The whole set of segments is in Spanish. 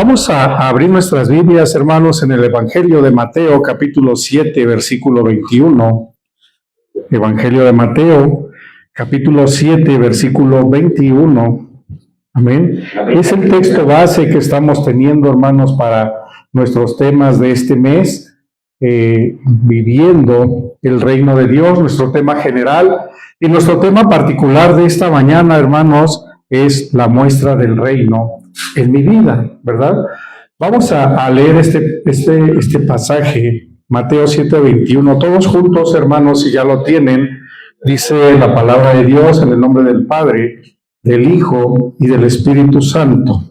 Vamos a abrir nuestras Biblias, hermanos, en el Evangelio de Mateo, capítulo 7, versículo 21. Evangelio de Mateo, capítulo 7, versículo 21. Amén. Es el texto base que estamos teniendo, hermanos, para nuestros temas de este mes, viviendo el reino de Dios, nuestro tema general. Y nuestro tema particular de esta mañana, hermanos, es la muestra del reino en mi vida, ¿verdad? Vamos a leer este pasaje, Mateo 7:21, todos juntos, hermanos, si ya lo tienen. Dice la palabra de Dios en el nombre del Padre, del Hijo y del Espíritu Santo.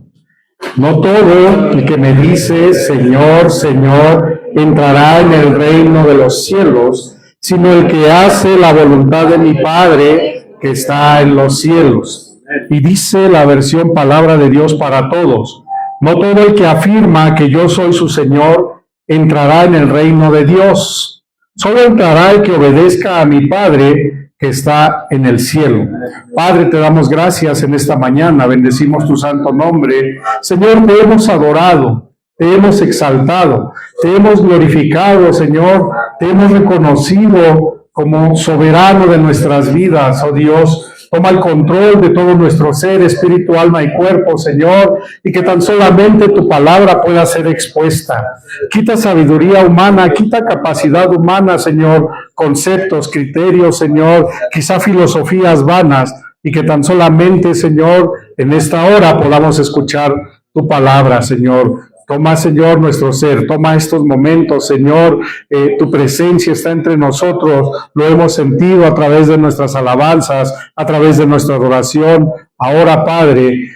No todo el que me dice, Señor, Señor, entrará en el reino de los cielos, sino el que hace la voluntad de mi Padre que está en los cielos. Y dice la versión Palabra de Dios para Todos: no todo el que afirma que yo soy su Señor entrará en el reino de Dios. Solo entrará el que obedezca a mi Padre que está en el cielo. Padre, te damos gracias en esta mañana, bendecimos tu santo nombre. Señor, te hemos adorado, te hemos exaltado, te hemos glorificado, Señor, te hemos reconocido como soberano de nuestras vidas, oh Dios. Toma el control de todo nuestro ser, espíritu, alma y cuerpo, Señor, y que tan solamente tu palabra pueda ser expuesta. Quita sabiduría humana, quita capacidad humana, Señor, conceptos, criterios, Señor, quizá filosofías vanas, y que tan solamente, Señor, en esta hora podamos escuchar tu palabra, Señor. Toma, Señor, nuestro ser, toma estos momentos, Señor, tu presencia está entre nosotros, lo hemos sentido a través de nuestras alabanzas, a través de nuestra adoración. Ahora, Padre,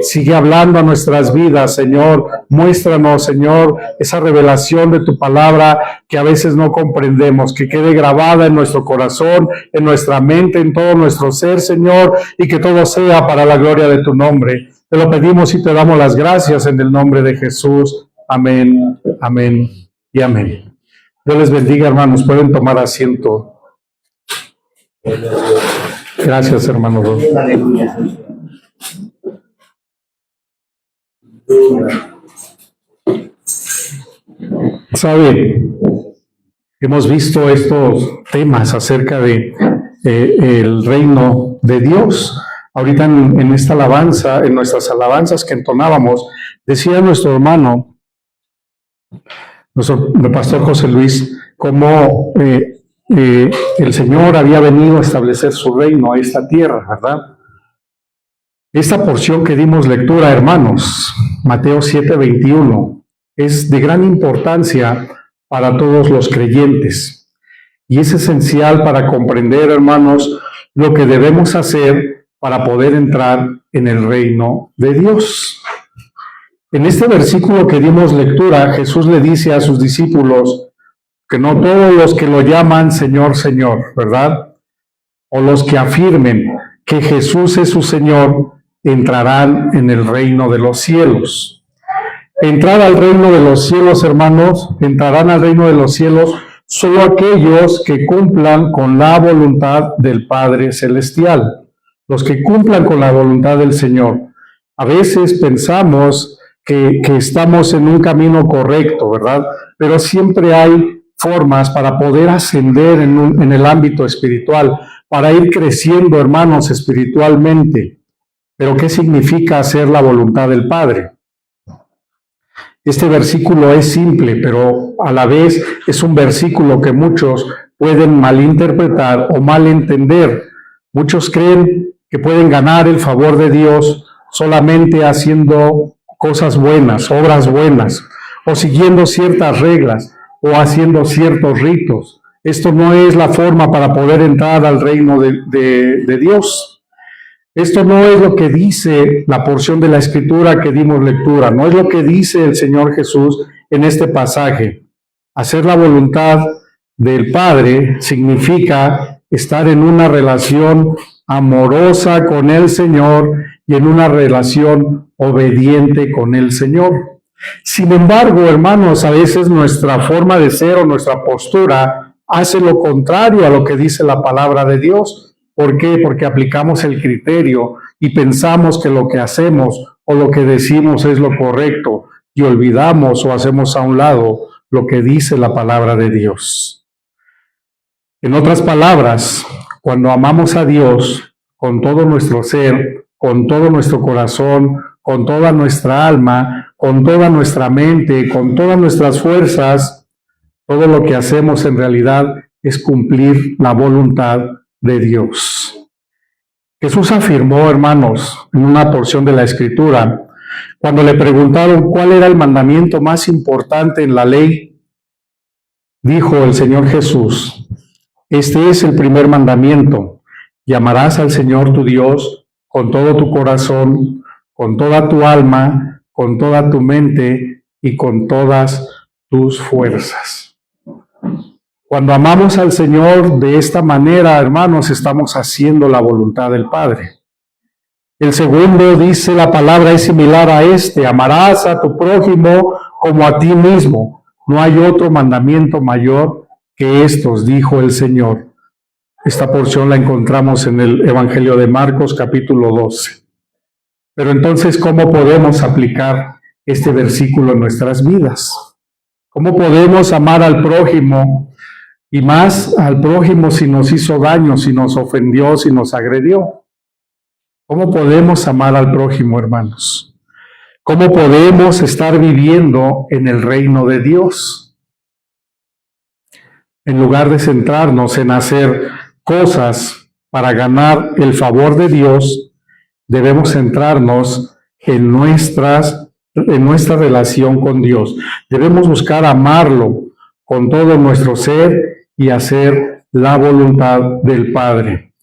sigue hablando a nuestras vidas, Señor, muéstranos, Señor, esa revelación de tu palabra que a veces no comprendemos, que quede grabada en nuestro corazón, en nuestra mente, en todo nuestro ser, Señor, y que todo sea para la gloria de tu nombre. Te lo pedimos y te damos las gracias en el nombre de Jesús. Amén, amén y amén. Dios les bendiga, hermanos. Pueden tomar asiento. Gracias, hermanos. Sabe, hemos visto estos temas acerca de el reino de Dios. Ahorita en esta alabanza, en nuestras alabanzas que entonábamos, decía nuestro hermano, nuestro pastor José Luis, cómo el Señor había venido a establecer su reino a esta tierra, ¿verdad? Esta porción que dimos lectura, hermanos, Mateo 7:21, es de gran importancia para todos los creyentes y es esencial para comprender, hermanos, lo que debemos hacer para poder entrar en el reino de Dios. En este versículo que dimos lectura, Jesús le dice a sus discípulos que no todos los que lo llaman Señor, Señor, ¿verdad? O los que afirmen que Jesús es su Señor, entrarán en el reino de los cielos. Entrar al reino de los cielos, hermanos, entrarán al reino de los cielos solo aquellos que cumplan con la voluntad del Padre Celestial. Los que cumplan con la voluntad del Señor. A veces pensamos que estamos en un camino correcto, ¿verdad? Pero siempre hay formas para poder ascender en el ámbito espiritual, para ir creciendo, hermanos, espiritualmente. Pero ¿qué significa hacer la voluntad del Padre? Este versículo es simple, pero a la vez es un versículo que muchos pueden malinterpretar o malentender. Muchos creen que pueden ganar el favor de Dios solamente haciendo cosas buenas, obras buenas, o siguiendo ciertas reglas, o haciendo ciertos ritos. Esto no es la forma para poder entrar al reino de Dios. Esto no es lo que dice la porción de la Escritura que dimos lectura, no es lo que dice el Señor Jesús en este pasaje. Hacer la voluntad del Padre significa estar en una relación amorosa con el Señor y en una relación obediente con el Señor. Sin embargo, hermanos, a veces nuestra forma de ser o nuestra postura hace lo contrario a lo que dice la palabra de Dios. ¿Por qué? Porque aplicamos el criterio y pensamos que lo que hacemos o lo que decimos es lo correcto y olvidamos o hacemos a un lado lo que dice la palabra de Dios. En otras palabras, cuando amamos a Dios con todo nuestro ser, con todo nuestro corazón, con toda nuestra alma, con toda nuestra mente, con todas nuestras fuerzas, todo lo que hacemos en realidad es cumplir la voluntad de Dios. Jesús afirmó, hermanos, en una porción de la Escritura, cuando le preguntaron cuál era el mandamiento más importante en la ley, dijo el Señor Jesús: este es el primer mandamiento, y amarás al Señor tu Dios con todo tu corazón, con toda tu alma, con toda tu mente y con todas tus fuerzas. Cuando amamos al Señor de esta manera, hermanos, estamos haciendo la voluntad del Padre. El segundo, dice la palabra, es similar a este: amarás a tu prójimo como a ti mismo. No hay otro mandamiento mayor que estos, dijo el Señor. Esta porción la encontramos en el Evangelio de Marcos, capítulo 12. Pero entonces, ¿cómo podemos aplicar este versículo en nuestras vidas? ¿Cómo podemos amar al prójimo? Y más al prójimo si nos hizo daño, si nos ofendió, si nos agredió. ¿Cómo podemos amar al prójimo, hermanos? ¿Cómo podemos estar viviendo en el reino de Dios? En lugar de centrarnos en hacer cosas para ganar el favor de Dios, debemos centrarnos en nuestra relación con Dios. Debemos buscar amarlo con todo nuestro ser y hacer la voluntad del Padre.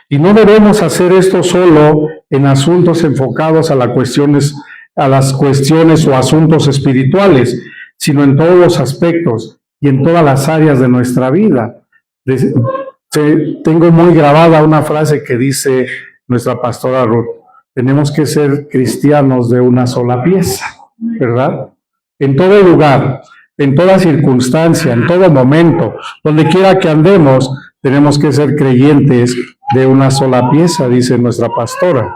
Y no debemos hacer esto solo en asuntos enfocados a las cuestiones o asuntos espirituales, sino en todos los aspectos y en todas las áreas de nuestra vida. Tengo muy grabada una frase que dice nuestra pastora Ruth: tenemos que ser cristianos de una sola pieza, ¿verdad? En todo lugar, en toda circunstancia, en todo momento, donde quiera que andemos, tenemos que ser creyentes de una sola pieza, dice nuestra pastora.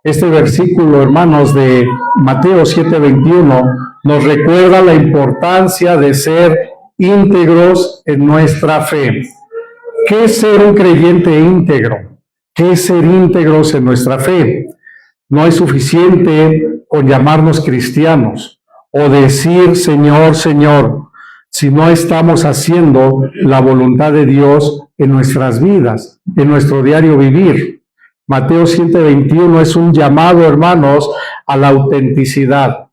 Este versículo, hermanos, de Mateo 7:21, nos recuerda la importancia de ser íntegros en nuestra fe. ¿Qué es ser un creyente íntegro? ¿Qué es ser íntegros en nuestra fe? No es suficiente con llamarnos cristianos o decir Señor, Señor, si no estamos haciendo la voluntad de Dios en nuestras vidas, en nuestro diario vivir. Mateo 7:21 es un llamado, hermanos, a la autenticidad.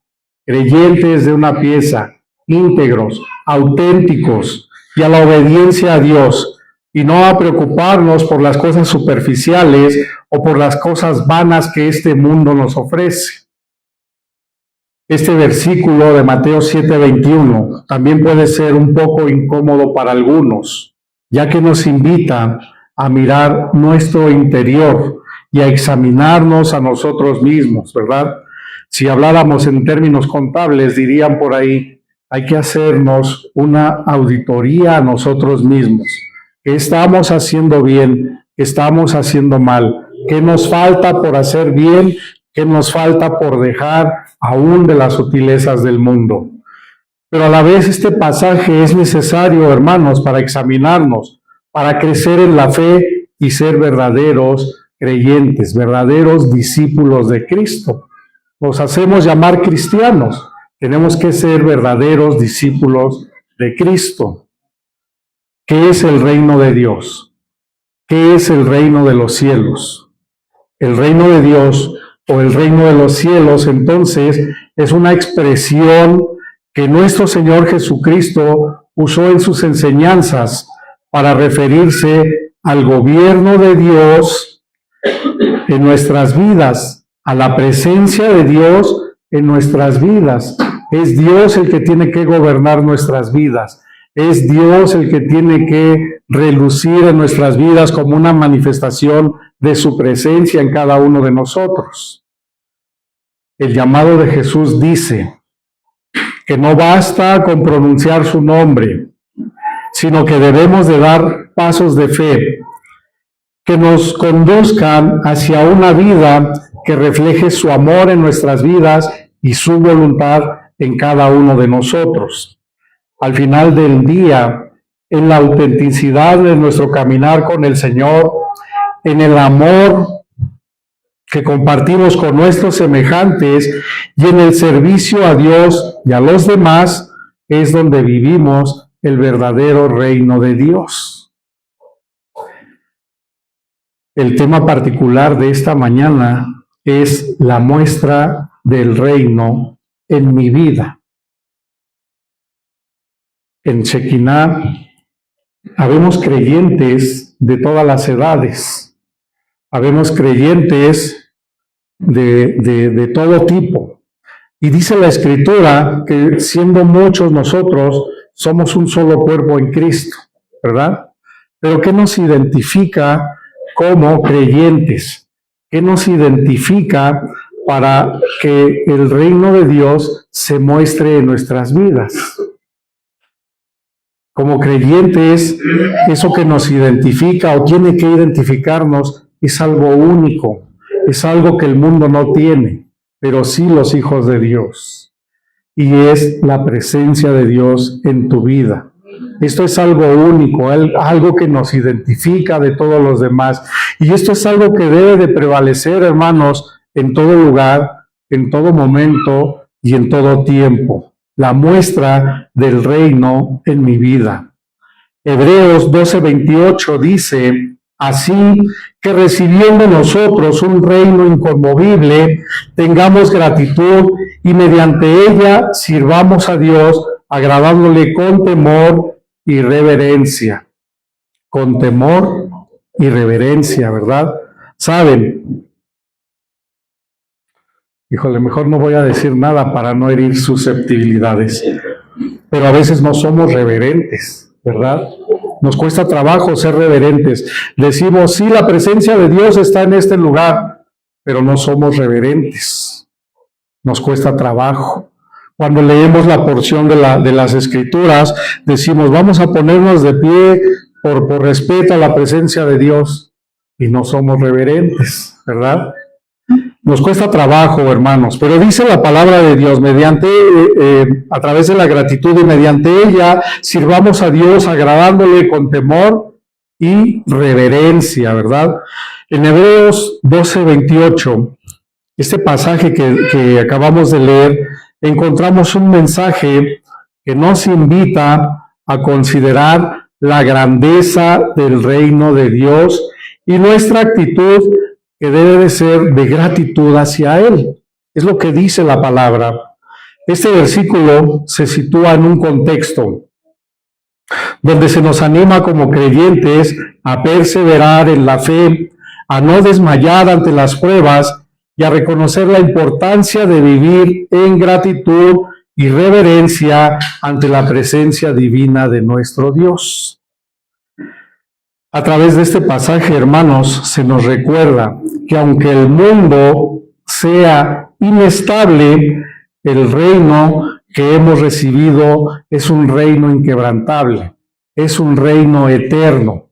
Creyentes de una pieza, íntegros, auténticos, y a la obediencia a Dios, y no a preocuparnos por las cosas superficiales o por las cosas vanas que este mundo nos ofrece. Este versículo de Mateo 7:21 también puede ser un poco incómodo para algunos, ya que nos invita a mirar nuestro interior y a examinarnos a nosotros mismos, ¿verdad? Si habláramos en términos contables, dirían por ahí, hay que hacernos una auditoría a nosotros mismos. ¿Qué estamos haciendo bien? ¿Qué estamos haciendo mal? ¿Qué nos falta por hacer bien? ¿Qué nos falta por dejar aún de las sutilezas del mundo? Pero a la vez este pasaje es necesario, hermanos, para examinarnos, para crecer en la fe y ser verdaderos creyentes, verdaderos discípulos de Cristo. Nos hacemos llamar cristianos, tenemos que ser verdaderos discípulos de Cristo. ¿Qué es el reino de Dios? ¿Qué es el reino de los cielos? El reino de Dios o el reino de los cielos, entonces, es una expresión que nuestro Señor Jesucristo usó en sus enseñanzas para referirse al gobierno de Dios en nuestras vidas, a la presencia de Dios en nuestras vidas. Es Dios el que tiene que gobernar nuestras vidas. Es Dios el que tiene que relucir en nuestras vidas como una manifestación de su presencia en cada uno de nosotros. El llamado de Jesús dice que no basta con pronunciar su nombre, sino que debemos de dar pasos de fe que nos conduzcan hacia una vida que refleje su amor en nuestras vidas y su voluntad en cada uno de nosotros. Al final del día, en la autenticidad de nuestro caminar con el Señor, en el amor que compartimos con nuestros semejantes y en el servicio a Dios y a los demás, es donde vivimos el verdadero reino de Dios. El tema particular de esta mañana es la muestra del reino en mi vida. En Shekinah habemos creyentes de todas las edades, habemos creyentes de todo tipo. Y dice la Escritura que siendo muchos nosotros, somos un solo cuerpo en Cristo, ¿verdad? Pero ¿qué nos identifica como creyentes? ¿Qué nos identifica para que el reino de Dios se muestre en nuestras vidas? Como creyentes, eso que nos identifica o tiene que identificarnos es algo único, es algo que el mundo no tiene, pero sí los hijos de Dios. Y es la presencia de Dios en tu vida. Esto es algo único, algo que nos identifica de todos los demás. Y esto es algo que debe de prevalecer, hermanos, en todo lugar, en todo momento y en todo tiempo. La muestra del reino en mi vida. Hebreos 12:28 dice: así que recibiendo nosotros un reino inconmovible, tengamos gratitud y mediante ella sirvamos a Dios, agradándole con temor y reverencia. Con temor y reverencia, ¿verdad? ¿Saben? Híjole, mejor no voy a decir nada para no herir susceptibilidades, pero a veces no somos reverentes, ¿verdad? Nos cuesta trabajo ser reverentes. Decimos, sí, la presencia de Dios está en este lugar, pero no somos reverentes. Nos cuesta trabajo. Cuando leemos la porción de las Escrituras, decimos, vamos a ponernos de pie por respeto a la presencia de Dios, y no somos reverentes, ¿verdad? Nos cuesta trabajo, hermanos, pero dice la palabra de Dios, a través de la gratitud y mediante ella, sirvamos a Dios agradándole con temor y reverencia, ¿verdad? En Hebreos 12:28, este pasaje que acabamos de leer, encontramos un mensaje que nos invita a considerar la grandeza del reino de Dios y nuestra actitud que debe de ser de gratitud hacia Él. Es lo que dice la palabra. Este versículo se sitúa en un contexto donde se nos anima como creyentes a perseverar en la fe, a no desmayar ante las pruebas y a reconocer la importancia de vivir en gratitud y reverencia ante la presencia divina de nuestro Dios. A través de este pasaje, hermanos, se nos recuerda que aunque el mundo sea inestable, el reino que hemos recibido es un reino inquebrantable, es un reino eterno.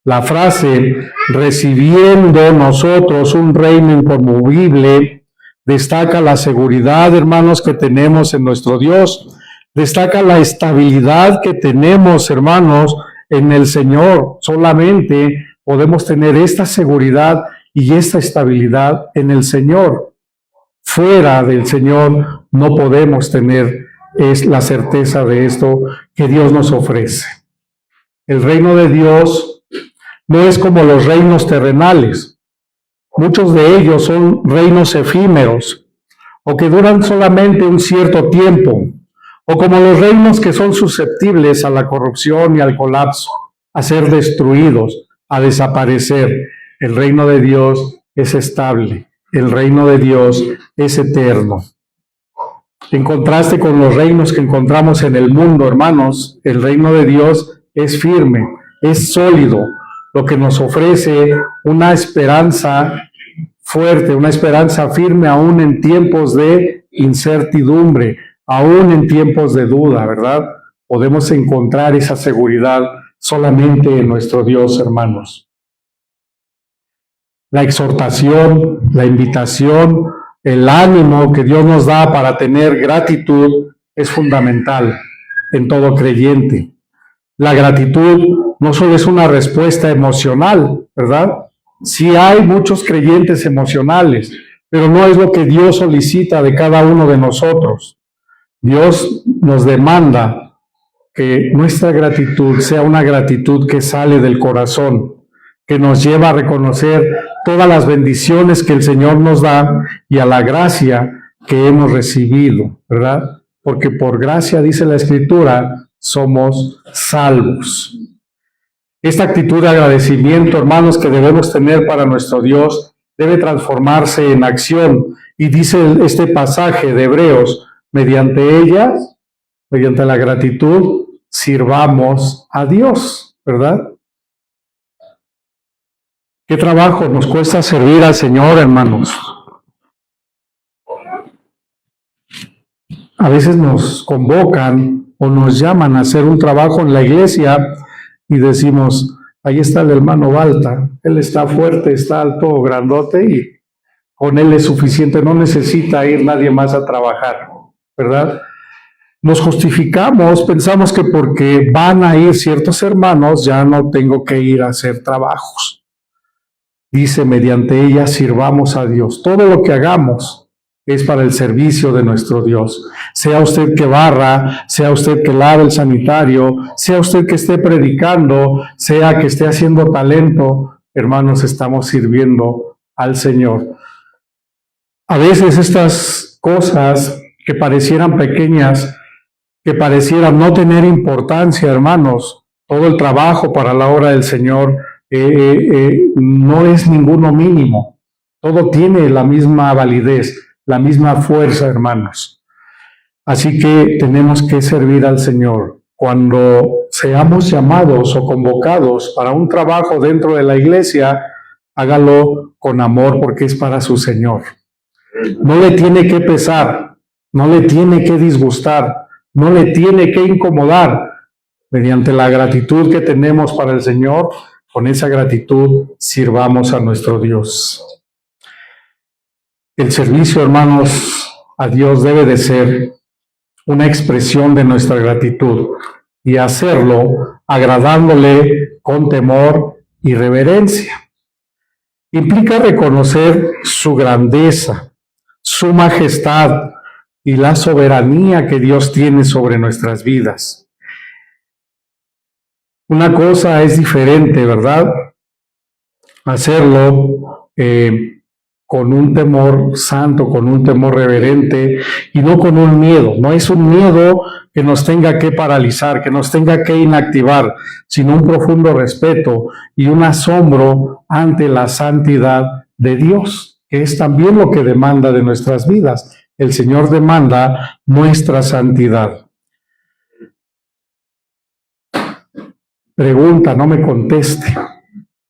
La frase, recibiendo nosotros un reino inconmovible, destaca la seguridad, hermanos, que tenemos en nuestro Dios, destaca la estabilidad que tenemos, hermanos, en el Señor. Solamente podemos tener esta seguridad y esta estabilidad en el Señor. Fuera del Señor no podemos tener la certeza de esto que Dios nos ofrece. El reino de Dios no es como los reinos terrenales. Muchos de ellos son reinos efímeros o que duran solamente un cierto tiempo, o como los reinos que son susceptibles a la corrupción y al colapso, a ser destruidos, a desaparecer. El reino de Dios es estable, el reino de Dios es eterno. En contraste con los reinos que encontramos en el mundo, hermanos, el reino de Dios es firme, es sólido, lo que nos ofrece una esperanza fuerte, una esperanza firme aún en tiempos de incertidumbre, aún en tiempos de duda, ¿verdad? Podemos encontrar esa seguridad solamente en nuestro Dios, hermanos. la exhortación, la invitación, el ánimo que Dios nos da para tener gratitud es fundamental en todo creyente. La gratitud no solo es una respuesta emocional, ¿verdad? Sí hay muchos creyentes emocionales, pero no es lo que Dios solicita de cada uno de nosotros. Dios nos demanda que nuestra gratitud sea una gratitud que sale del corazón, que nos lleva a reconocer todas las bendiciones que el Señor nos da y a la gracia que hemos recibido, ¿verdad? Porque por gracia, dice la Escritura, somos salvos. Esta actitud de agradecimiento, hermanos, que debemos tener para nuestro Dios, debe transformarse en acción. Y dice este pasaje de Hebreos, mediante ella, mediante la gratitud, sirvamos a Dios, ¿verdad? ¿Qué trabajo nos cuesta servir al Señor, hermanos? A veces nos convocan o nos llaman a hacer un trabajo en la iglesia y decimos, ahí está el hermano Balta, él está fuerte, está alto, grandote y con él es suficiente, no necesita ir nadie más a trabajar, ¿verdad? Nos justificamos, pensamos que porque van a ir ciertos hermanos ya no tengo que ir a hacer trabajos. Dice, mediante ella sirvamos a Dios. Todo lo que hagamos es para el servicio de nuestro Dios. Sea usted que barra, sea usted que lave el sanitario, sea usted que esté predicando, sea que esté haciendo talento, hermanos, estamos sirviendo al Señor. A veces estas cosas que parecieran pequeñas, que parecieran no tener importancia, hermanos, todo el trabajo para la obra del Señor no es ninguno mínimo. Todo tiene la misma validez, la misma fuerza, hermanos. Así que tenemos que servir al Señor. Cuando seamos llamados o convocados para un trabajo dentro de la iglesia, hágalo con amor porque es para su Señor. No le tiene que pesar, no le tiene que disgustar, no le tiene que incomodar. Mediante la gratitud que tenemos para el Señor, con esa gratitud sirvamos a nuestro Dios. El servicio, hermanos, a Dios debe de ser una expresión de nuestra gratitud y hacerlo agradándole con temor y reverencia. Implica reconocer su grandeza, su majestad y la soberanía que Dios tiene sobre nuestras vidas. Una cosa es diferente, ¿verdad? Hacerlo con un temor santo, con un temor reverente y no con un miedo. No es un miedo que nos tenga que paralizar, que nos tenga que inactivar, sino un profundo respeto y un asombro ante la santidad de Dios, que es también lo que demanda de nuestras vidas. El Señor demanda nuestra santidad. Pregunta, no me conteste.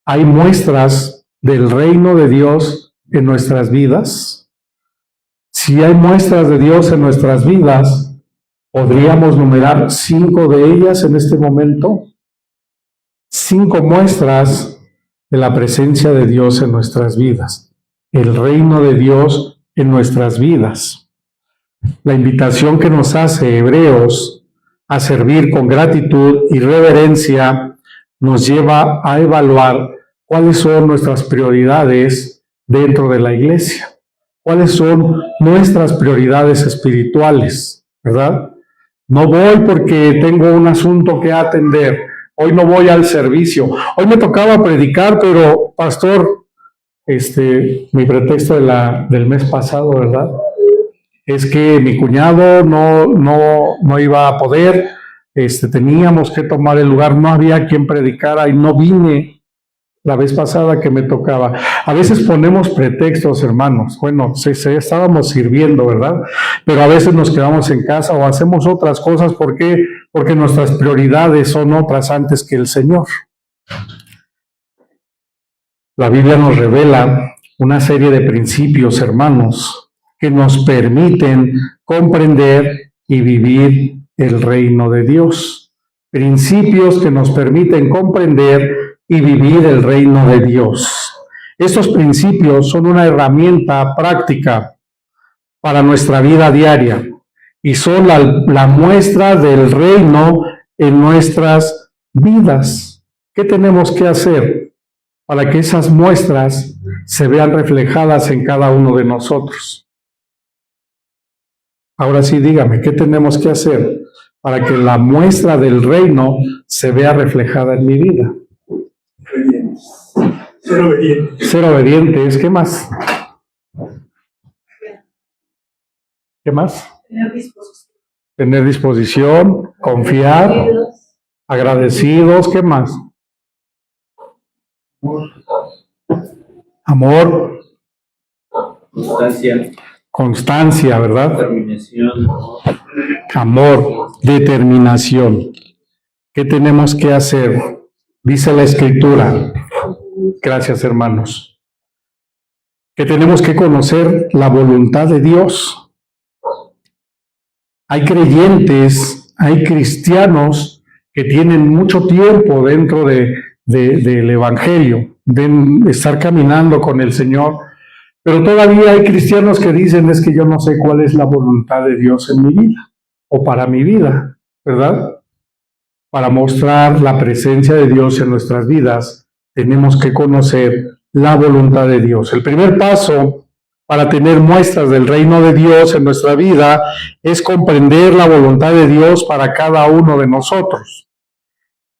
¿Hay muestras del reino de Dios en nuestras vidas? Si hay muestras de Dios en nuestras vidas, ¿podríamos numerar 5 de ellas en este momento? 5 muestras de la presencia de Dios en nuestras vidas. El reino de Dios en nuestras vidas. La invitación que nos hace Hebreos a servir con gratitud y reverencia nos lleva a evaluar cuáles son nuestras prioridades dentro de la iglesia, cuáles son nuestras prioridades espirituales, ¿verdad? No voy porque tengo un asunto que atender, hoy no voy al servicio, hoy me tocaba predicar, pero pastor, mi pretexto del mes pasado, ¿verdad? Es que mi cuñado no iba a poder, teníamos que tomar el lugar, no había quien predicara y no vine la vez pasada que me tocaba. A veces ponemos pretextos, hermanos. Bueno, sí, estábamos sirviendo, ¿verdad? Pero a veces nos quedamos en casa o hacemos otras cosas. ¿Por qué? Porque nuestras prioridades son otras antes que el Señor. La Biblia nos revela una serie de principios, hermanos, que nos permiten comprender y vivir el reino de Dios. Principios que nos permiten comprender y vivir el reino de Dios. Estos principios son una herramienta práctica para nuestra vida diaria y son la muestra del reino en nuestras vidas. ¿Qué tenemos que hacer para que esas muestras se vean reflejadas en cada uno de nosotros? Ahora sí, dígame, ¿qué tenemos que hacer para que la muestra del reino se vea reflejada en mi vida? Ser obedientes. ¿Qué más? ¿Qué más? Tener disposición, confiar, agradecidos. ¿Qué más? Amor. Constancia, ¿verdad? Determinación. Amor, determinación. ¿Qué tenemos que hacer? Dice la Escritura. Gracias, hermanos. Que tenemos que conocer la voluntad de Dios. Hay creyentes, hay cristianos que tienen mucho tiempo dentro del Evangelio, de estar caminando con el Señor, pero todavía hay cristianos que dicen, es que yo no sé cuál es la voluntad de Dios en mi vida, o para mi vida, ¿verdad? Para mostrar la presencia de Dios en nuestras vidas, tenemos que conocer la voluntad de Dios. El primer paso para tener muestras del reino de Dios en nuestra vida es comprender la voluntad de Dios para cada uno de nosotros.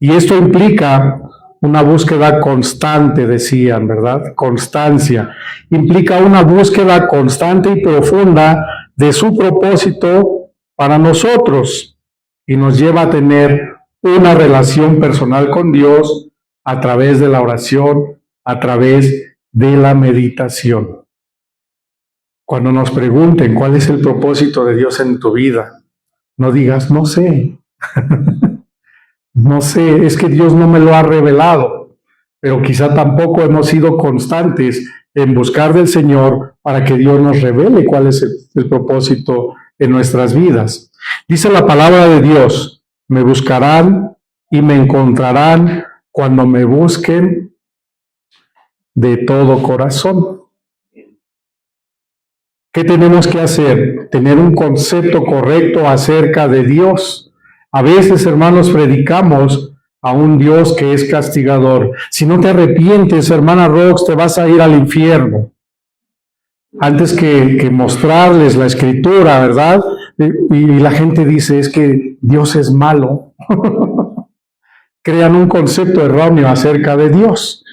Y esto implica una búsqueda constante, decían, ¿verdad? Constancia. Implica una búsqueda constante y profunda de su propósito para nosotros y nos lleva a tener una relación personal con Dios a través de la oración, a través de la meditación. Cuando nos pregunten cuál es el propósito de Dios en tu vida, no digas, no sé. No sé, es que Dios no me lo ha revelado, pero quizá tampoco hemos sido constantes en buscar del Señor para que Dios nos revele cuál es el propósito en nuestras vidas. Dice la palabra de Dios, me buscarán y me encontrarán cuando me busquen de todo corazón. ¿Qué tenemos que hacer? Tener un concepto correcto acerca de Dios. A veces, hermanos, predicamos a un Dios que es castigador. Si no te arrepientes, hermana Rox, te vas a ir al infierno. Antes que mostrarles la Escritura, ¿verdad? Y la gente dice, es que Dios es malo. Crean un concepto erróneo acerca de Dios.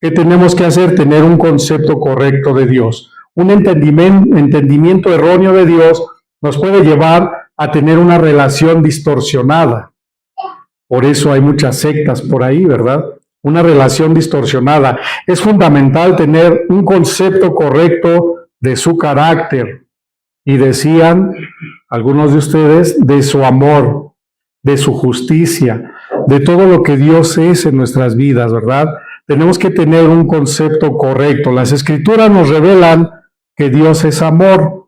¿Qué tenemos que hacer? Tener un concepto correcto de Dios. Un entendimiento erróneo de Dios nos puede llevar a tener una relación distorsionada. Por eso hay muchas sectas por ahí, ¿verdad? Una relación distorsionada. Es fundamental tener un concepto correcto de su carácter. Y decían algunos de ustedes de su amor, de su justicia, de todo lo que Dios es en nuestras vidas, ¿verdad? Tenemos que tener un concepto correcto. Las Escrituras nos revelan que Dios es amor,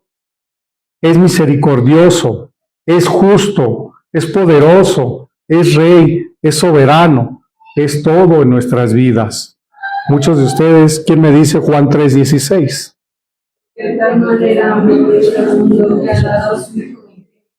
es misericordioso, es justo, es poderoso, es rey, es soberano, es todo en nuestras vidas. Muchos de ustedes, ¿quién me dice Juan 3:16? De tal manera amó Dios al mundo que ha dado su Hijo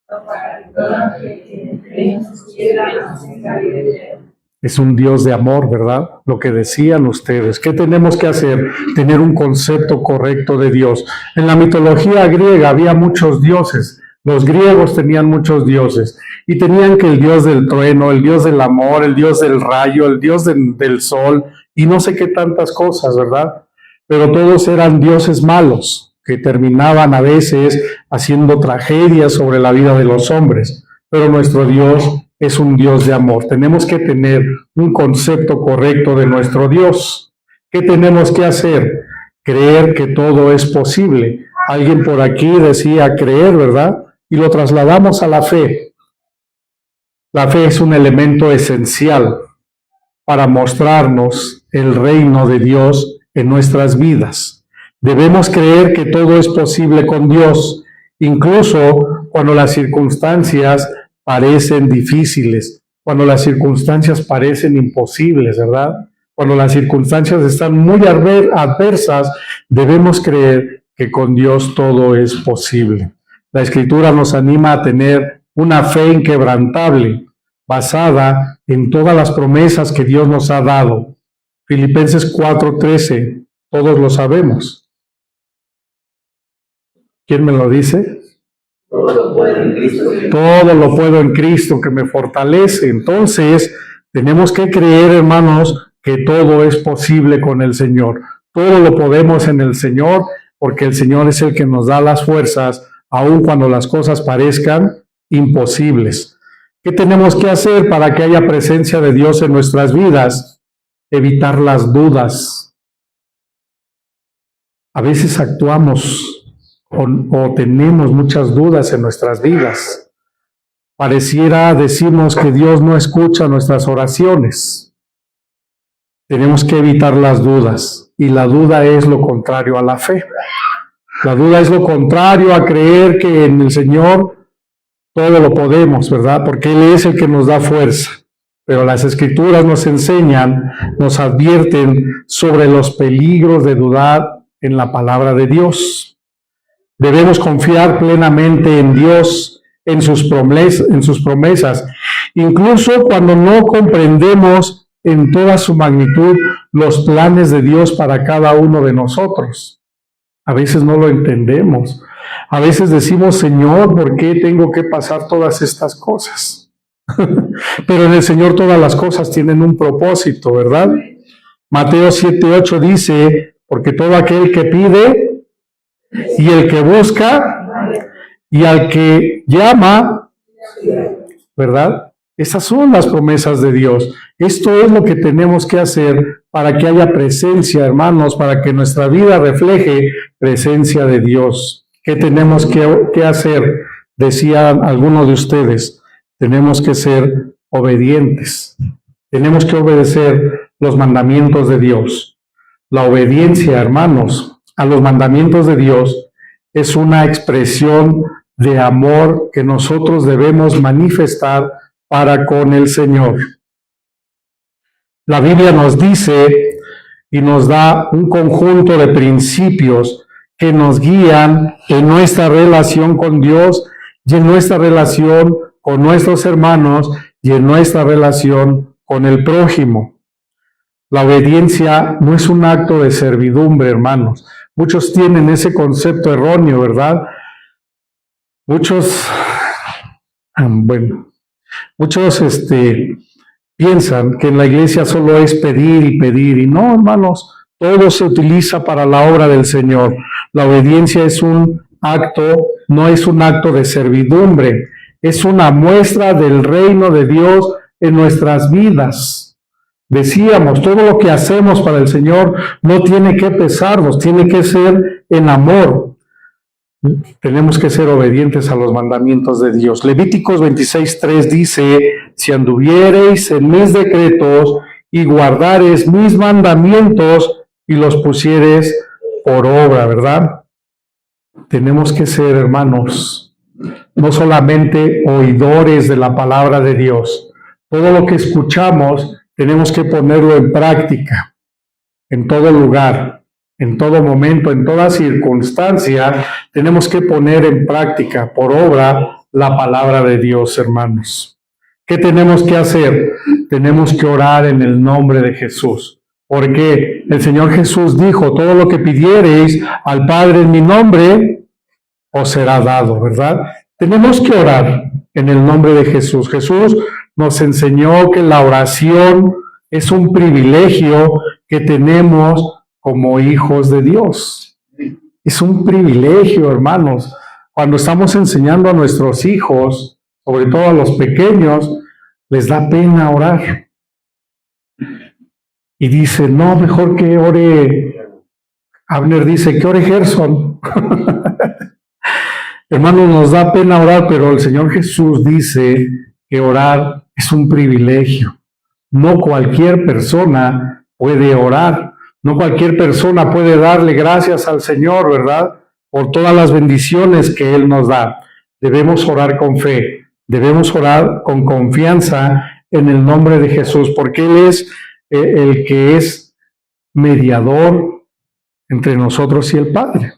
para que todo aquel que en él quiera no se caiga de él. Es un Dios de amor, ¿verdad? Lo que decían ustedes. ¿Qué tenemos que hacer? Tener un concepto correcto de Dios. En la mitología griega había muchos dioses. Los griegos tenían muchos dioses. Y tenían que el dios del trueno, el dios del amor, el dios del rayo, el dios del sol, y no sé qué tantas cosas, ¿verdad? Pero todos eran dioses malos, que terminaban a veces haciendo tragedias sobre la vida de los hombres. Pero nuestro Dios es un Dios de amor. Tenemos que tener un concepto correcto de nuestro Dios. ¿Qué tenemos que hacer? Creer que todo es posible. Alguien por aquí decía creer, ¿verdad? Y lo trasladamos a la fe. La fe es un elemento esencial para mostrarnos el reino de Dios en nuestras vidas. Debemos creer que todo es posible con Dios, incluso cuando las circunstancias parecen difíciles, cuando las circunstancias parecen imposibles, ¿verdad? cuando las circunstancias están muy adversas, debemos creer que con Dios todo es posible. La Escritura nos anima a tener una fe inquebrantable, basada en todas las promesas que Dios nos ha dado. Filipenses 4:13, todos lo sabemos. ¿Quién me lo dice? Todo lo puedo en Cristo. Todo lo puedo en Cristo que me fortalece. Entonces, tenemos que creer, hermanos, que todo es posible con el Señor. Todo lo podemos en el Señor, porque el Señor es el que nos da las fuerzas, aun cuando las cosas parezcan imposibles. ¿Qué tenemos que hacer para que haya presencia de Dios en nuestras vidas? Evitar las dudas. A veces actuamos o tenemos muchas dudas en nuestras vidas. Pareciera decirnos que Dios no escucha nuestras oraciones. Tenemos que evitar las dudas, y la duda es lo contrario a la fe. La duda es lo contrario a creer que en el Señor todo lo podemos, ¿verdad? Porque Él es el que nos da fuerza. Pero las Escrituras nos enseñan, nos advierten sobre los peligros de dudar en la palabra de Dios. Debemos confiar plenamente en Dios, en sus promesas, incluso cuando no comprendemos en toda su magnitud los planes de Dios para cada uno de nosotros. A veces no lo entendemos. A veces decimos, Señor, ¿por qué tengo que pasar todas estas cosas? Pero en el Señor todas las cosas tienen un propósito, ¿verdad? Mateo 7:8 dice, porque todo aquel que pide y el que busca y al que llama, ¿verdad? Esas son las promesas de Dios. Esto es lo que tenemos que hacer para que haya presencia, hermanos, para que nuestra vida refleje presencia de Dios. ¿Qué tenemos que hacer? Decían algunos de ustedes, tenemos que ser obedientes. Tenemos que obedecer los mandamientos de Dios. La obediencia, hermanos, a los mandamientos de Dios es una expresión de amor que nosotros debemos manifestar para con el Señor. La Biblia nos dice y nos da un conjunto de principios que nos guían en nuestra relación con Dios y en nuestra relación con nuestros hermanos y en nuestra relación con el prójimo. La obediencia no es un acto de servidumbre, hermanos. Muchos tienen ese concepto erróneo, ¿verdad? Muchos piensan que en la iglesia solo es pedir y pedir. Y no, hermanos, todo se utiliza para la obra del Señor. La obediencia es un acto, no es un acto de servidumbre. Es una muestra del reino de Dios en nuestras vidas. Decíamos, todo lo que hacemos para el Señor no tiene que pesarnos, tiene que ser en amor. Tenemos que ser obedientes a los mandamientos de Dios. Levíticos 26:3 dice, si anduviereis en mis decretos y guardareis mis mandamientos y los pusiereis por obra, ¿verdad? Tenemos que ser, hermanos, no solamente oidores de la palabra de Dios. Todo lo que escuchamos tenemos que ponerlo en práctica, en todo lugar, en todo momento, en toda circunstancia. Tenemos que poner en práctica, por obra, la palabra de Dios, hermanos. ¿Qué tenemos que hacer? Tenemos que orar en el nombre de Jesús. Porque el Señor Jesús dijo, todo lo que pidiereis al Padre en mi nombre, os será dado, ¿verdad? Tenemos que orar en el nombre de Jesús. Jesús nos enseñó que la oración es un privilegio que tenemos como hijos de Dios. Es un privilegio, hermanos. Cuando estamos enseñando a nuestros hijos, sobre todo a los pequeños, les da pena orar. Y dice, no, mejor que ore. Abner dice, que ore Gerson. Hermanos, nos da pena orar, pero el Señor Jesús dice que orar es un privilegio. No cualquier persona puede orar. No cualquier persona puede darle gracias al Señor, ¿verdad? Por todas las bendiciones que Él nos da. Debemos orar con fe. Debemos orar con confianza en el nombre de Jesús, porque Él es el que es mediador entre nosotros y el Padre.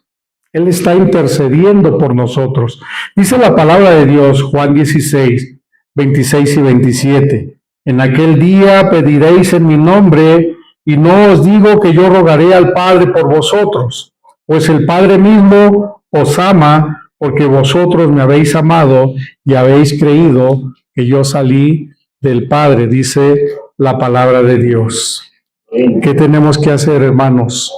Él está intercediendo por nosotros. Dice la palabra de Dios, Juan 16, 26 y 27. En aquel día pediréis en mi nombre, y no os digo que yo rogaré al Padre por vosotros, pues el Padre mismo os ama, porque vosotros me habéis amado y habéis creído que yo salí del Padre, dice la palabra de Dios. ¿Qué tenemos que hacer, hermanos?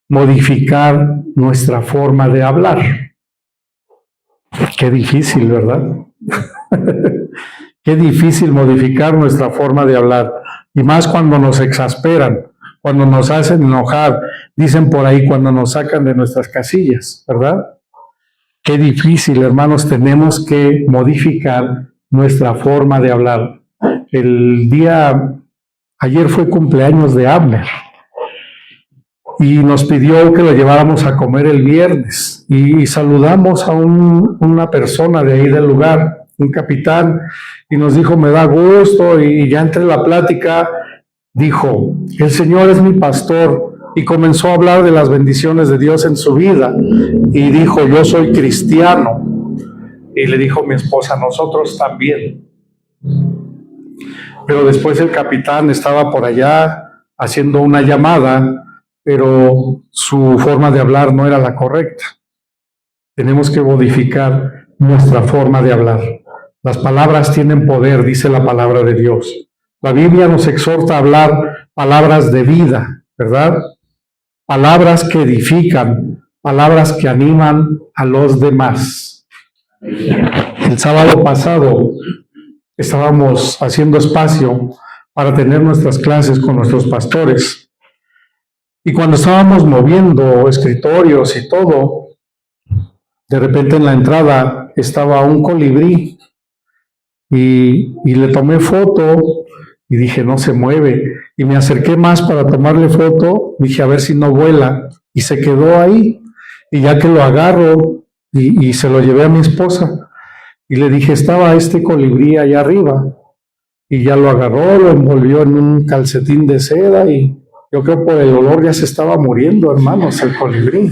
Modificar nuestra forma de hablar. Qué difícil, ¿verdad? Qué difícil modificar nuestra forma de hablar. Y más cuando nos exasperan, cuando nos hacen enojar, dicen por ahí, cuando nos sacan de nuestras casillas, ¿verdad? Qué difícil, hermanos, tenemos que modificar nuestra forma de hablar. Ayer fue cumpleaños de Abner. Y nos pidió que lo lleváramos a comer el viernes. Y saludamos a una persona de ahí del lugar, un capitán, y nos dijo, me da gusto, y ya entre la plática dijo, el Señor es mi pastor, y comenzó a hablar de las bendiciones de Dios en su vida, y dijo, yo soy cristiano. Y le dijo mi esposa, nosotros también. Pero después el capitán estaba por allá haciendo una llamada, pero su forma de hablar no era la correcta. Tenemos que modificar nuestra forma de hablar. Las palabras tienen poder, dice la palabra de Dios. La Biblia nos exhorta a hablar palabras de vida, ¿verdad? Palabras que edifican, palabras que animan a los demás. El sábado pasado estábamos haciendo espacio para tener nuestras clases con nuestros pastores. Y cuando estábamos moviendo escritorios y todo, de repente en la entrada estaba un colibrí y le tomé foto y dije, no se mueve. Y me acerqué más para tomarle foto, dije, a ver si no vuela. Y se quedó ahí. Y ya que lo agarro y se lo llevé a mi esposa. Y le dije, estaba este colibrí allá arriba. Y ya lo agarró, lo envolvió en un calcetín de seda y yo creo por el olor ya se estaba muriendo, hermanos, el colibrí.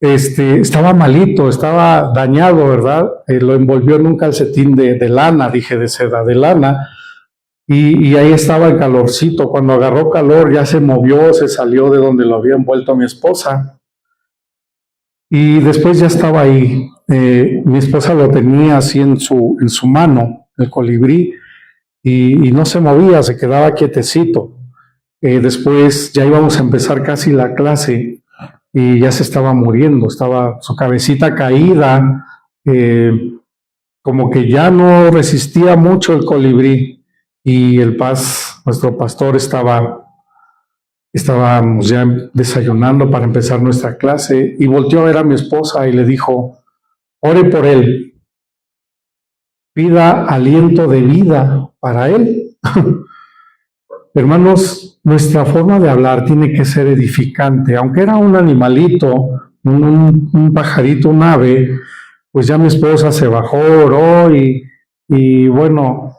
Estaba malito, estaba dañado, ¿verdad? Lo envolvió en un calcetín de lana, dije de seda, de lana, y ahí estaba el calorcito. Cuando agarró calor ya se movió, se salió de donde lo había envuelto mi esposa, y después ya estaba ahí. Mi esposa lo tenía así en su mano, el colibrí, y no se movía, se quedaba quietecito. Después ya íbamos a empezar casi la clase y ya se estaba muriendo, estaba su cabecita caída, como que ya no resistía mucho el colibrí. Y nuestro pastor, estábamos ya desayunando para empezar nuestra clase y volteó a ver a mi esposa y le dijo, ore por él, pida aliento de vida para él. Hermanos, nuestra forma de hablar tiene que ser edificante. Aunque era un animalito, un pajarito, un ave, pues ya mi esposa se bajó, oró y bueno,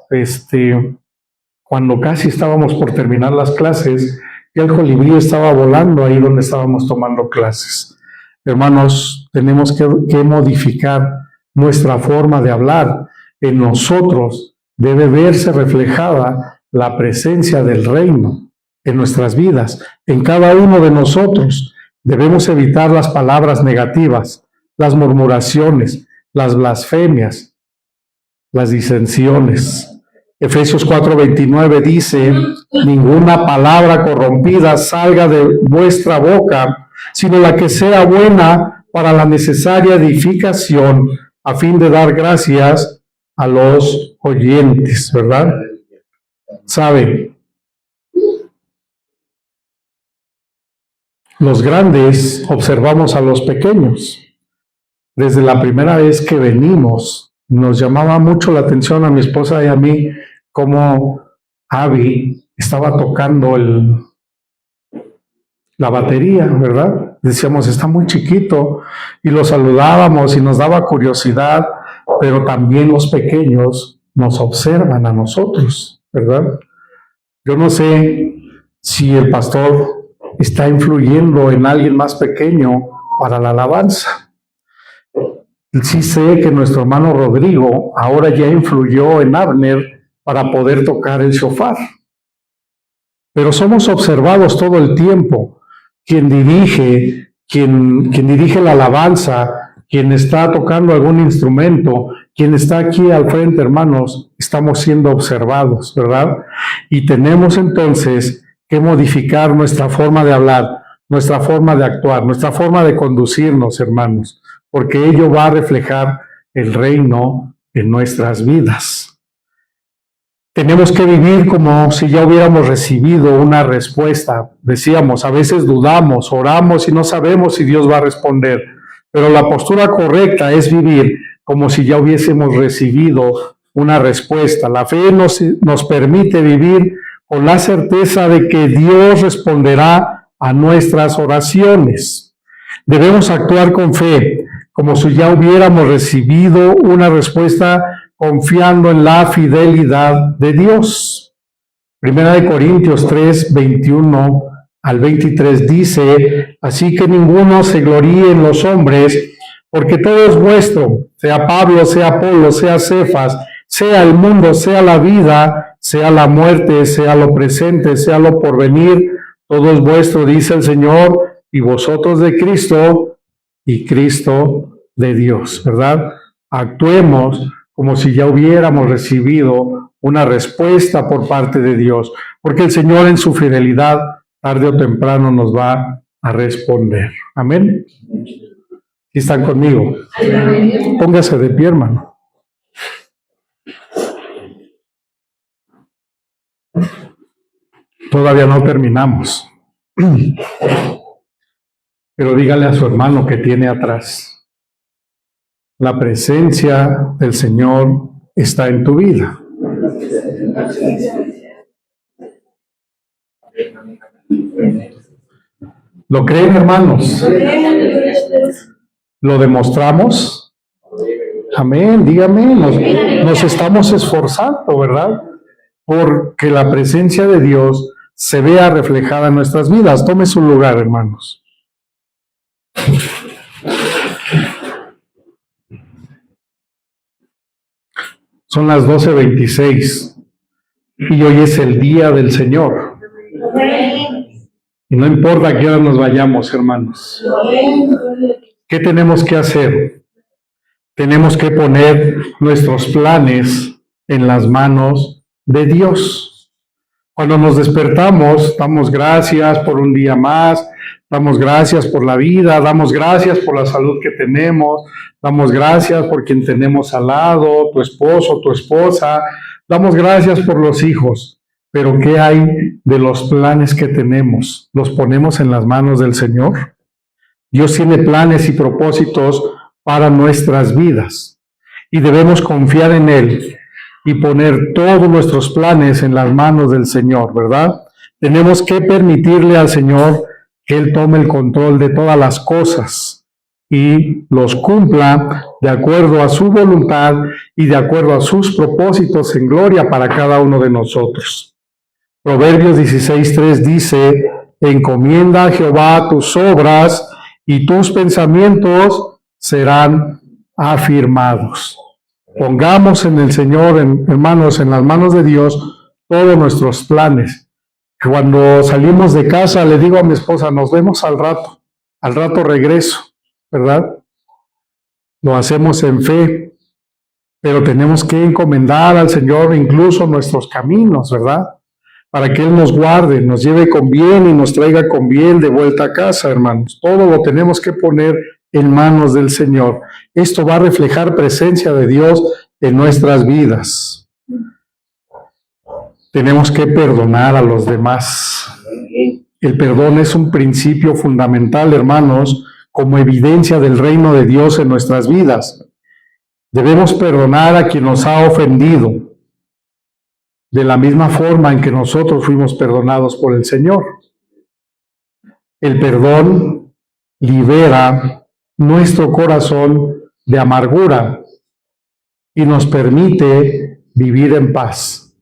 cuando casi estábamos por terminar las clases, ya el colibrí estaba volando ahí donde estábamos tomando clases. Hermanos, tenemos que modificar nuestra forma de hablar. En nosotros debe verse reflejada la presencia del reino en nuestras vidas, en cada uno de nosotros. Debemos evitar las palabras negativas, las murmuraciones, las blasfemias, las disensiones. Efesios 4:29 dice, ninguna palabra corrompida salga de vuestra boca, sino la que sea buena para la necesaria edificación, a fin de dar gracias a los oyentes, ¿verdad? ¿Sabe? Los grandes observamos a los pequeños. Desde la primera vez que venimos, nos llamaba mucho la atención a mi esposa y a mí cómo Abby estaba tocando la batería, ¿verdad? Decíamos, está muy chiquito, y lo saludábamos y nos daba curiosidad, pero también los pequeños nos observan a nosotros, ¿verdad? Yo no sé si el pastor está influyendo en alguien más pequeño para la alabanza. Sí sé que nuestro hermano Rodrigo ahora ya influyó en Abner para poder tocar el shofar. Pero somos observados todo el tiempo. Quien dirige la alabanza, quien está tocando algún instrumento, quien está aquí al frente, hermanos, estamos siendo observados, ¿verdad? Y tenemos entonces que modificar nuestra forma de hablar, nuestra forma de actuar, nuestra forma de conducirnos, hermanos, porque ello va a reflejar el reino en nuestras vidas. Tenemos que vivir como si ya hubiéramos recibido una respuesta. Decíamos, a veces dudamos, oramos y no sabemos si Dios va a responder, pero la postura correcta es vivir como si ya hubiésemos recibido una respuesta. La fe nos permite vivir con la certeza de que Dios responderá a nuestras oraciones. Debemos actuar con fe, como si ya hubiéramos recibido una respuesta, confiando en la fidelidad de Dios. Primera de Corintios 3, 21 al 23 dice, así que ninguno se gloríe en los hombres, porque todo es vuestro, sea Pablo, sea Apolo, sea Cefas, sea el mundo, sea la vida, sea la muerte, sea lo presente, sea lo porvenir, todo es vuestro, dice el Señor, y vosotros de Cristo, y Cristo de Dios, ¿verdad? Actuemos como si ya hubiéramos recibido una respuesta por parte de Dios, porque el Señor en su fidelidad, tarde o temprano, nos va a responder. Amén. ¿Sí están conmigo? Póngase de pie, hermano. Todavía no terminamos. Pero dígale a su hermano que tiene atrás, la presencia del Señor está en tu vida. ¿Lo creen, hermanos? ¿Lo demostramos? Amén, dígame, nos estamos esforzando, ¿verdad? Porque la presencia de Dios se vea reflejada en nuestras vidas. Tome su lugar, hermanos. Son las 12:26 y hoy es el día del Señor. Y no importa a qué hora nos vayamos, hermanos. ¿Qué tenemos que hacer? Tenemos que poner nuestros planes en las manos de Dios. Cuando nos despertamos, damos gracias por un día más, damos gracias por la vida, damos gracias por la salud que tenemos, damos gracias por quien tenemos al lado, tu esposo, tu esposa, damos gracias por los hijos. Pero ¿qué hay de los planes que tenemos? ¿Los ponemos en las manos del Señor? Dios tiene planes y propósitos para nuestras vidas y debemos confiar en Él y poner todos nuestros planes en las manos del Señor, ¿verdad? Tenemos que permitirle al Señor que Él tome el control de todas las cosas y los cumpla de acuerdo a su voluntad y de acuerdo a sus propósitos en gloria para cada uno de nosotros. Proverbios 16:3 dice, encomienda a Jehová tus obras y tus pensamientos serán afirmados. Pongamos en el Señor, hermanos, en las manos de Dios, todos nuestros planes. Cuando salimos de casa, le digo a mi esposa, nos vemos al rato regreso, ¿verdad? Lo hacemos en fe, pero tenemos que encomendar al Señor incluso nuestros caminos, ¿verdad? Para que Él nos guarde, nos lleve con bien y nos traiga con bien de vuelta a casa, hermanos. Todo lo tenemos que poner en manos del Señor. Esto va a reflejar presencia de Dios en nuestras vidas. Tenemos que perdonar a los demás. El perdón es un principio fundamental, hermanos, como evidencia del reino de Dios en nuestras vidas. Debemos perdonar a quien nos ha ofendido, de la misma forma en que nosotros fuimos perdonados por el Señor. El perdón libera nuestro corazón de amargura y nos permite vivir en paz.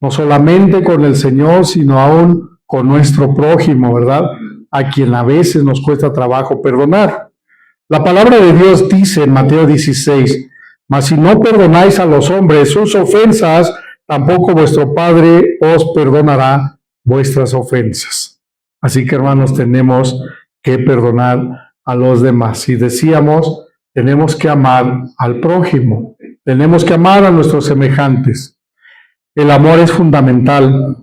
no solamente con el Señor, sino aún con nuestro prójimo, ¿verdad? A quien a veces nos cuesta trabajo perdonar. La palabra de Dios dice en Mateo 16, mas si no perdonáis a los hombres sus ofensas, tampoco vuestro Padre os perdonará vuestras ofensas. Así que, hermanos, tenemos que perdonar a los demás. Y decíamos, tenemos que amar al prójimo, tenemos que amar a nuestros semejantes. El amor es fundamental,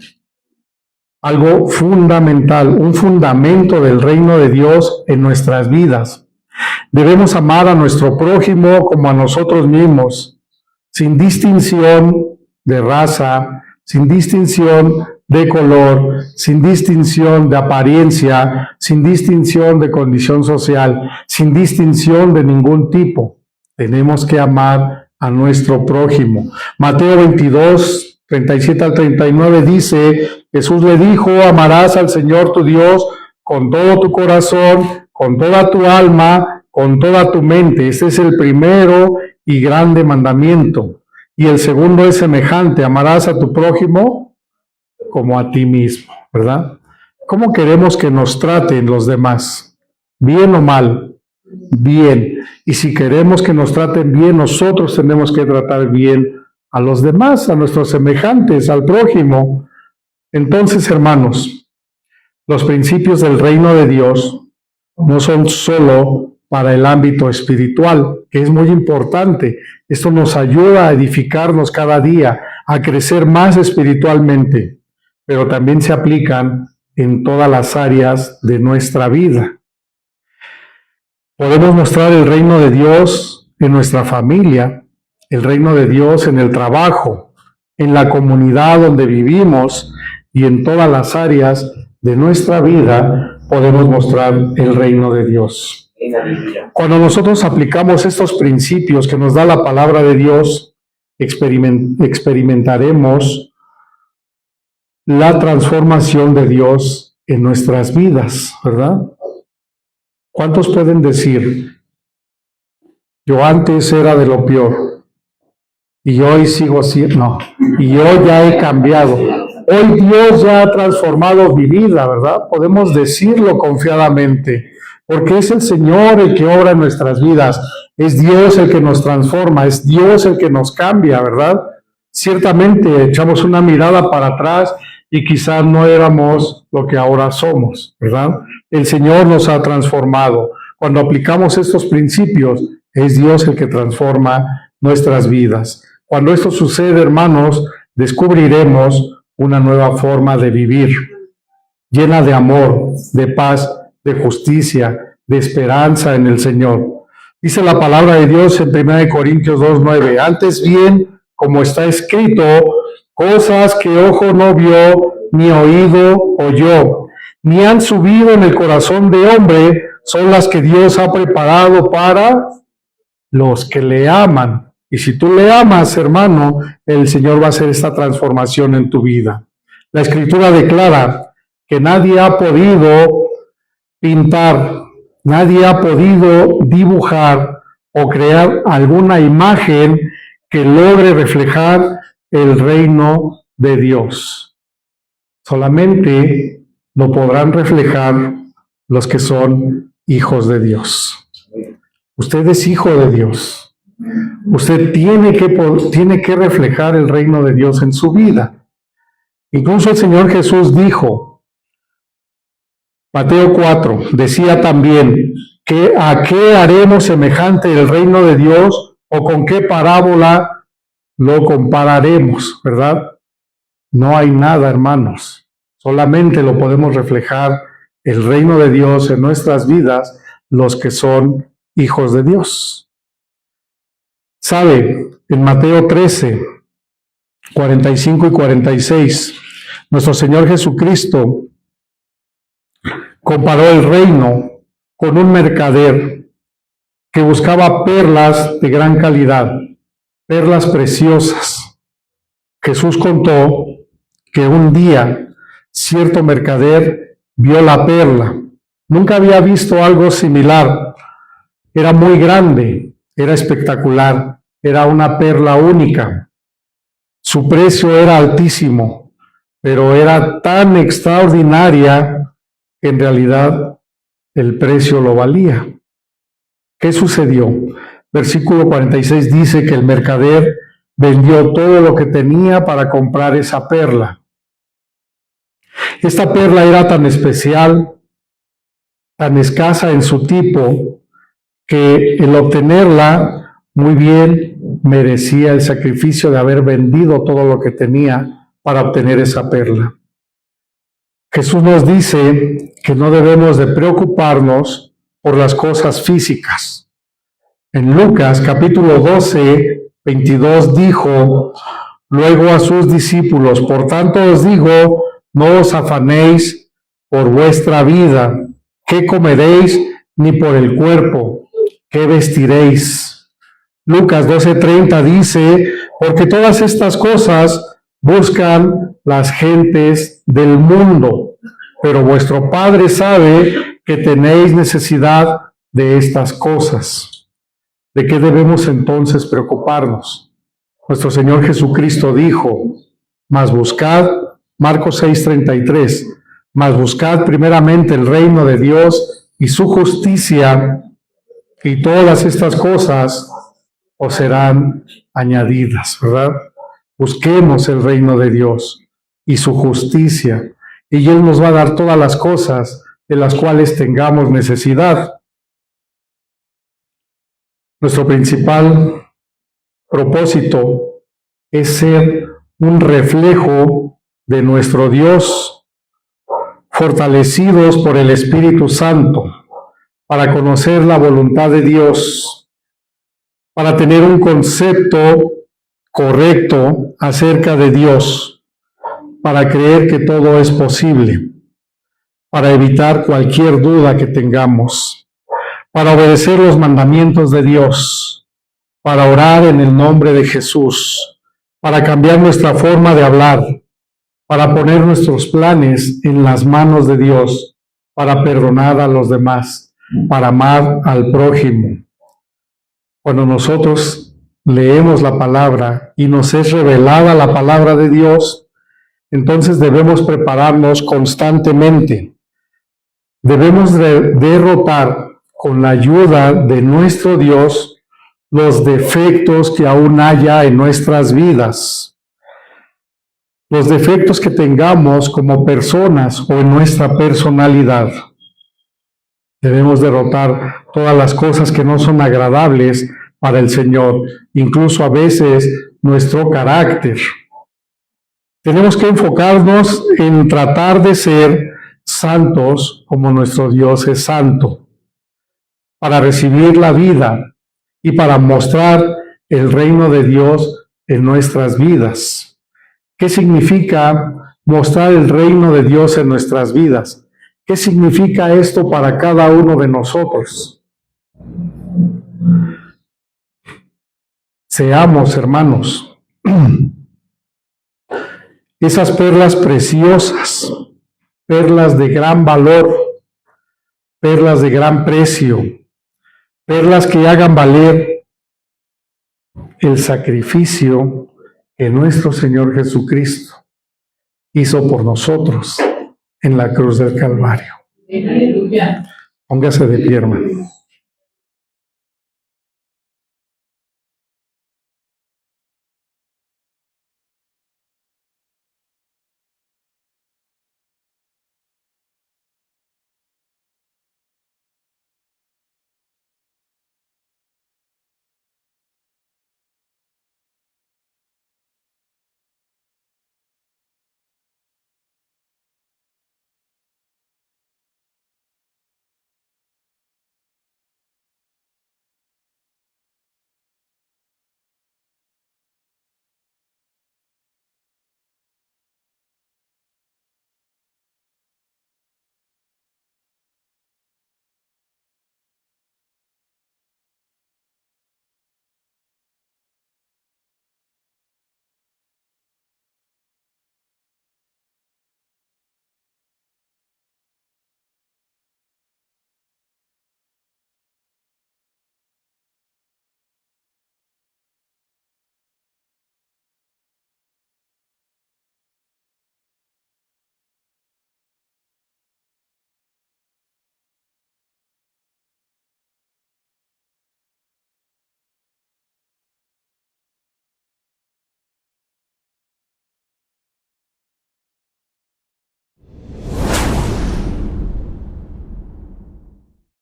algo fundamental, un fundamento del reino de Dios en nuestras vidas. Debemos amar a nuestro prójimo como a nosotros mismos, sin distinción de raza, sin distinción de color, sin distinción de apariencia, sin distinción de condición social, sin distinción de ningún tipo. Tenemos que amar a nuestro prójimo. Mateo 22, 37 al 39 dice, Jesús le dijo, amarás al Señor tu Dios con todo tu corazón, con toda tu alma, con toda tu mente. Este es el primero y grande mandamiento. Y el segundo es semejante, amarás a tu prójimo como a ti mismo, ¿verdad? ¿Cómo queremos que nos traten los demás? ¿Bien o mal? Bien. Y si queremos que nos traten bien, nosotros tenemos que tratar bien a los demás, a nuestros semejantes, al prójimo. Entonces, hermanos, los principios del reino de Dios no son solo para el ámbito espiritual, que es muy importante. Esto nos ayuda a edificarnos cada día, a crecer más espiritualmente, pero también se aplican en todas las áreas de nuestra vida. Podemos mostrar el reino de Dios en nuestra familia, el reino de Dios en el trabajo, en la comunidad donde vivimos y en todas las áreas de nuestra vida podemos mostrar el reino de Dios. Cuando nosotros aplicamos estos principios que nos da la palabra de Dios, experimentaremos la transformación de Dios en nuestras vidas, ¿verdad? ¿Cuántos pueden decir, yo antes era de lo peor y hoy sigo siendo, no, y yo ya he cambiado? Hoy Dios ya ha transformado mi vida, ¿verdad? Podemos decirlo confiadamente, porque es el Señor el que obra en nuestras vidas, es Dios el que nos transforma, es Dios el que nos cambia, ¿verdad? Ciertamente echamos una mirada para atrás y quizás no éramos lo que ahora somos, ¿verdad? El Señor nos ha transformado. Cuando aplicamos estos principios, es Dios el que transforma nuestras vidas. Cuando esto sucede, hermanos, descubriremos una nueva forma de vivir, llena de amor, de paz, de justicia, de esperanza en el Señor. Dice la palabra de Dios en 1 Corintios 2:9, antes bien, como está escrito, cosas que ojo no vio, ni oído oyó, ni han subido en el corazón de hombre, son las que Dios ha preparado para los que le aman. Y si tú le amas, hermano, el Señor va a hacer esta transformación en tu vida. La Escritura declara que nadie ha podido pintar, nadie ha podido dibujar o crear alguna imagen que logre reflejar el reino de Dios. Solamente lo podrán reflejar los que son hijos de Dios. Usted es hijo de Dios. Usted tiene que reflejar el reino de Dios en su vida. Incluso el Señor Jesús dijo, Mateo 4, decía también, que ¿a qué haremos semejante el reino de Dios o con qué parábola lo compararemos? ¿Verdad? No hay nada, hermanos. Solamente lo podemos reflejar el reino de Dios en nuestras vidas, los que son hijos de Dios. ¿Sabe? En Mateo 13, 45 y 46, nuestro Señor Jesucristo comparó el reino con un mercader que buscaba perlas de gran calidad, perlas preciosas. Jesús contó que un día cierto mercader vio la perla. Nunca había visto algo similar. Era muy grande, era espectacular, era una perla única. Su precio era altísimo, pero era tan extraordinaria que en realidad el precio lo valía. ¿Qué sucedió? Versículo 46 dice que el mercader vendió todo lo que tenía para comprar esa perla. Esta perla era tan especial, tan escasa en su tipo, que el obtenerla muy bien merecía el sacrificio de haber vendido todo lo que tenía para obtener esa perla. Jesús nos dice que no debemos de preocuparnos por las cosas físicas. En Lucas capítulo 12, 22 dijo luego a sus discípulos: por tanto os digo, no os afanéis por vuestra vida, qué comeréis, ni por el cuerpo, qué vestiréis. Lucas 12:30 dice: porque todas estas cosas buscan las gentes del mundo, pero vuestro Padre sabe que tenéis necesidad de estas cosas. ¿De qué debemos entonces preocuparnos? Nuestro Señor Jesucristo dijo: mas buscad, Marcos 6:33, mas buscad primeramente el reino de Dios y su justicia, y todas estas cosas os serán añadidas, ¿verdad? Busquemos el reino de Dios y su justicia, y Él nos va a dar todas las cosas de las cuales tengamos necesidad. Nuestro principal propósito es ser un reflejo de nuestro Dios, fortalecidos por el Espíritu Santo, para conocer la voluntad de Dios, para tener un concepto correcto acerca de Dios, para creer que todo es posible, para evitar cualquier duda que tengamos, para obedecer los mandamientos de Dios, para orar en el nombre de Jesús, para cambiar nuestra forma de hablar, para poner nuestros planes en las manos de Dios, para perdonar a los demás, para amar al prójimo. Cuando nosotros leemos la palabra y nos es revelada la palabra de Dios, entonces debemos prepararnos constantemente. Debemos derrotar con la ayuda de nuestro Dios los defectos que aún haya en nuestras vidas, los defectos que tengamos como personas o en nuestra personalidad. Debemos derrotar todas las cosas que no son agradables para el Señor, incluso a veces nuestro carácter. Tenemos que enfocarnos en tratar de ser santos como nuestro Dios es santo, para recibir la vida y para mostrar el reino de Dios en nuestras vidas. ¿Qué significa mostrar el reino de Dios en nuestras vidas? ¿Qué significa esto para cada uno de nosotros? Seamos, hermanos, esas perlas preciosas, perlas de gran valor, perlas de gran precio, perlas que hagan valer el sacrificio que nuestro Señor Jesucristo hizo por nosotros en la cruz del Calvario. Aleluya. Póngase de pie, hermano.